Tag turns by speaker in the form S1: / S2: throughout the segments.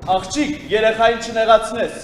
S1: Աղջիկ, երեխային չնեղացնես։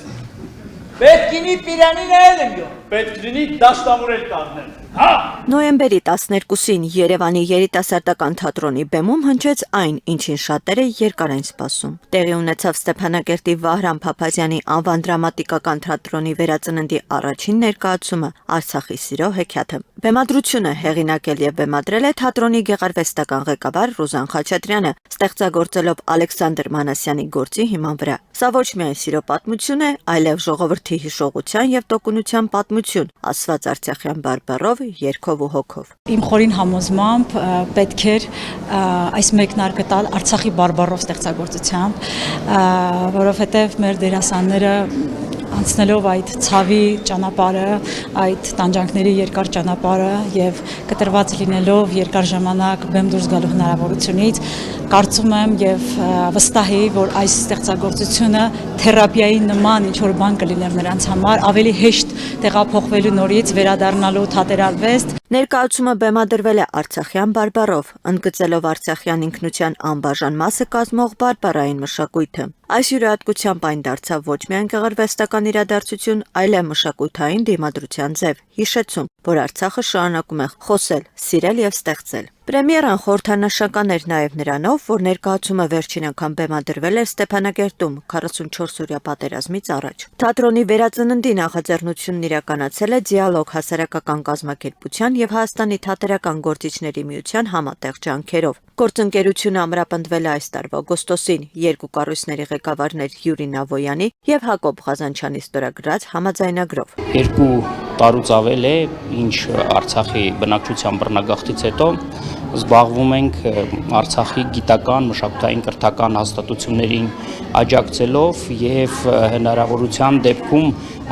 S2: Պետք ինի պիրանին էլ եմ յո։
S1: Պետք լինի դաշտամուրել կառնել։ Հա։
S3: Նոյեմբերի 12-ին Երևանի երիտասարդական թատրոնի բեմում հնչեց այն, ինչին շատերը երկար են սպասում։ Տեղի ունեցավ Ստեփանակերտի Վահրամ Փափազյանի անվան դրամատիկական թատրոնի վերածննդի առաջին ներկայացումը Արցախի սիրո հեքիաթը։ Բեմադրությունը հեղինակել եւ բեմադրել է թատրոնի գեղարվեստական ղեկավար Ռուզան Խաչատրյանը, ստեղծագործելով Ալեքսանդր Մանասյանի գործի հիման վրա։ Սա ոչ միայն սիրո պատմություն է, այլև ժողովրդի հիշողության եւ տոկունության պատմություն, ասված արցախյան բարբառով, երգով ու հոգով։
S4: Իմ խորին համոզմամբ պետք էր այս մեկնարկը տալ Արցախի բարբառով ստեղծագործությամբ, որովհետև մեր դերասանները անցնելով այդ ցավի ճանապարհը, այդ տանջանքների երկար ճանապարհը եւ կտրված լինելով երկար ժամանակ բեմ դուրս գալու հնարավորությունից, կարծում եմ եւ վստահ եմ, որ այս ստեղծագործությունը թերապիայի նման ինչ որ բան կլիներ նրանց համար, ավելի հեշտ տեղափոխվելու նորից վերադառնալու թատերարվեստ։
S3: Ներկայացումը բեմադրվել է արցախյան բարբառով, ընդգծելով արցախյան ինքնության անբաժան մասը կազմող բարբառային մշակույթը։ Այս յուրահատկությամբ այն դարձավ ոչ միայն գեղարվեստական իրադարձություն, այլև մշակութային դիմադրության ձև, հիշեցում, որ Արցախը շարունակում է խոսել, սիրել եւ ստեղծել։ Պրեմիերան խորհրդանշական էր նաև նրանով, որ ներկայացումը վերջին անգամ բեմադրվել էր Ստեփանակերտում 44-օրյա պատերազմից առաջ։ Թատրոնի վերածննդի նախաձեռնությունն իրականացել է Դիալոգ հասարակական կազմակերպության եւ Հայաստանի թատերական գործիչների միության համատեղ ջանքերով։ Գործընկերությունը ամրապնդվել է այս տարվա օգոստոսին երկու կառույցների ղեկավարներ Յուրի Նավոյանի եւ Հակոբ Ղազանչյանի ստորագրած համաձայնագրով։
S5: Երկու տարուց ավել է, ինչ Արցախի բնակչության բռնագաղթից հետո զբաղվում ենք Արցախի գիտական, մշակութային, կրթական հաստատություններին աջակցելով եւ հնարավորության դեպքում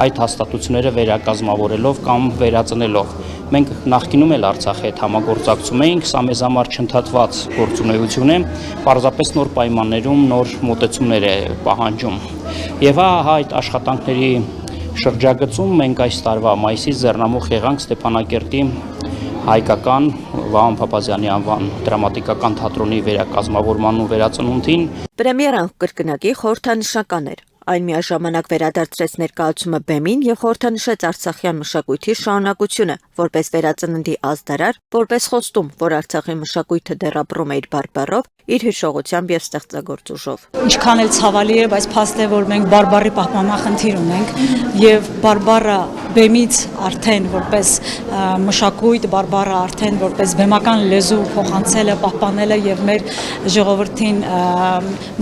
S5: այդ հաստատությունները վերակազմավորելով կամ վերածնելով։ Մենք նախկինում էլ Արցախի հետ համագործակցում էինք, սա մեզ համար չընդհատված գործունեություն է, պարզապես նոր պայմաններում նոր մոտեցումներ է պահանջում։ Եվ այդ աշխատանքների շրջագծում մենք այս տարվա մայիսից ձեռնամուխ եղանք Ստեփանակերտի հայկական Վահան Փափազյանի անվան դրամատիկական թատրոնի վերակազմավորման ու վերածնունդին։
S3: Պրեմիերան կրկնակի խորհրդանշական էր։ Այն միաժամանակ վերադարձրեց ներկայացումը բեմին եւ խորհրդանշեց արցախյան մշակույթի շարունակությունը, որպես վերածննդի ազդարար, որպես խոստում, որ Արցախի մշակույթը դեռ ապրում է իր բարբառով, իր հիշողությամբ եւ ստեղծագործուժով։
S4: Ինչքան էլ ցավալի է, բայց փաստ է, որ մենք բարբառի պահպանման խնդիր ունենք եւ բարբառը բեմից արդեն որպես մշակույթ, բարբառը արդեն որպես բեմական լեզու փոխանցելը, պահպանելը եւ մեր ժողովրդին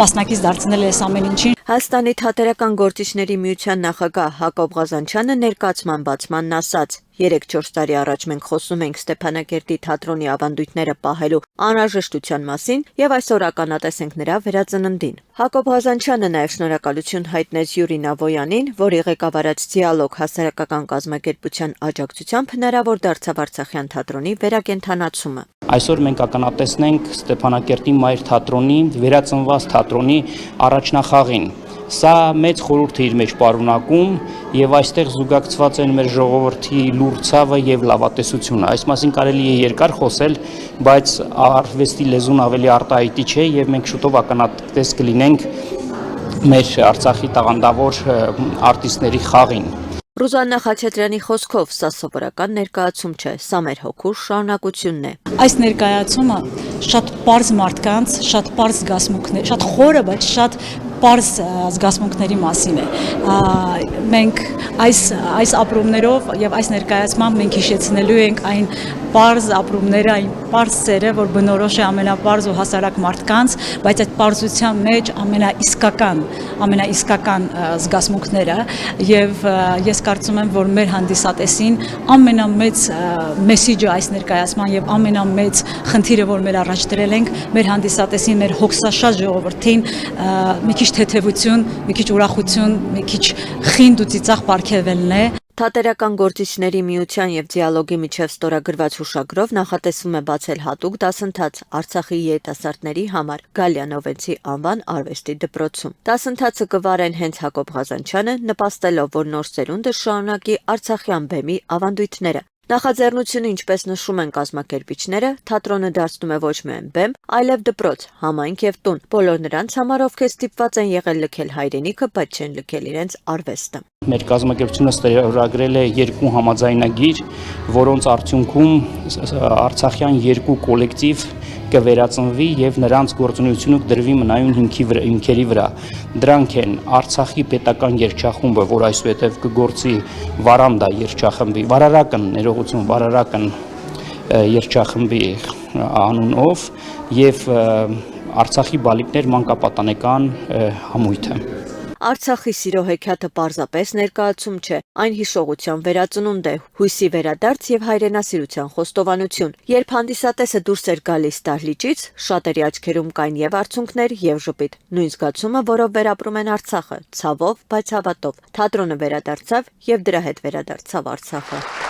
S4: մասնակից դարձնել է այս ամեն ինչին։
S3: Հայաստանի թատերական գործիչների միության նախագահ Հակոբ Ղազանչյանը ներկայացման բացմանն ասաց. 3-4 տարի առաջ մենք խոսում ենք Ստեփանակերտի թատրոնի ավանդույթները պահելու անհրաժեշտության մասին եւ այսօր ականատես ենք նրա վերածննդին։ Հակոբ Ղազանչյանը նաեւ շնորհակալություն հայտնեց Յուրի Նավոյանին, որի ղեկավարած Դիալոգ հասարակական կազմակերպության աջակցությամբ հնարավոր դարձավ արցախյան թատրոնի վերակենդանացումը։
S5: Այսօր մենք ականատեսնենք Ստեփանակերտի մայր թատրոնի, վերածնված թատրոնի առաջնախաղին։ Սա մեծ խորհուրդ է իր մեջ պարունակում եւ այստեղ զուգակցված են մեր ժողովրդի լուր ցավը եւ լավատեսությունը։ Այս մասին կարելի է երկար խոսել, բայց արվեստի լեզուն ավելի արտահայտիչ է եւ մենք շուտով ականատես կլինենք մեր Արցախի տաղանդավոր արտիստների խաղին։
S3: Ռուզաննա Խաչատրյանի խոսքով սա սովորական ներկայացում չէ, սա մեր հոգու շարունակությունն է։
S4: Այս ներկայացումը շատ պարզ մարդկանց, շատ պարզ զգացմունքներ, շատ խորը, բայց շատ պարզ զգացմունքների մասին է։ Մենք այս ապրումներով եւ այս ներկայացմամբ մենք հիշեցնելու ենք այն պարզ ապրումները, այն պարզ սերը, որ բնորոշ է ամենապարզ ու հասարակ մարդկանց, բայց այդ պարզության մեջ ամենաիսկական զգացմունքները եւ ես կարծում եմ, որ մեր հանդիսատեսին ամենամեծ մեսիջը այս ներկայացման եւ ամենամեծ խնդիրը, որ մեր առաջ դրել ենք, մեր հանդիսատեսին, մեր հոգսաշատ ժողովրդին մի քիչ թեթևություն, մի քիչ ուրախություն, մի քիչ խինդ ու ծիծաղ պարգևելն է։
S3: Թատերական գործիչների միության եւ Դիալոգի միջև ստորագրված հուշագրով նախատեսվում է բացել հատուկ դասընթաց Արցախի երիտասարդների համար Գալյանովեցի անվան արվեստի դպրոցում։ Դասընթացը կվարեն հենց Հակոբ Ղազանչյանը, նպաստելով, որ նոր սերունդը շարունակի արցախյան բեմի ավանդույթները։ Նախաձեռնությունը, ինչպես նշում են կազմակերպիչները, թատրոնը դարձնում է ոչ միայն բեմ, այլև դպրոց, համայնք եւ տուն։ Բոլոր նրանց համար, ովքեր ստիպված են եղել լքել հայրենիքը, բայց չեն լքել իրենց արվեստը։
S5: Մեր կազմակերպությունը ստորագրել է 2 համաձայնագիր, որոնց արդյունքում արցախյան 2 կոլեկտիվ կվերածնվի եւ նրանց գործունեությունը կդրվի մնայուն հիմքերի վրա։ Դրանք են Արցախի պետական երգչախումբը, որ այսուհետև կգործի Վարանդա երգչախմբի, Վարարական երգչախմբի անունով եւ Արցախի բալիկներ մանկապատանեկան համույթը։
S3: Արցախի սիրո հեքիաթը պարզապես ներկայացում չէ, այն հիշողության վերածնունդ է, հույսի վերադարձ եւ հայրենասիրության խոստովանություն։ Երբ հանդիսատեսը դուրս էր գալիս դահլիճից, շատերի աչքերում կային եւ արցունքներ եւ ժպիտ։ Նույն զգացումը, որով վերապրում են Արցախը, ցավով, բայց հավատով։ Թատրոնը վերադարձավ եւ դրա հետ վերադարձավ Արցախը։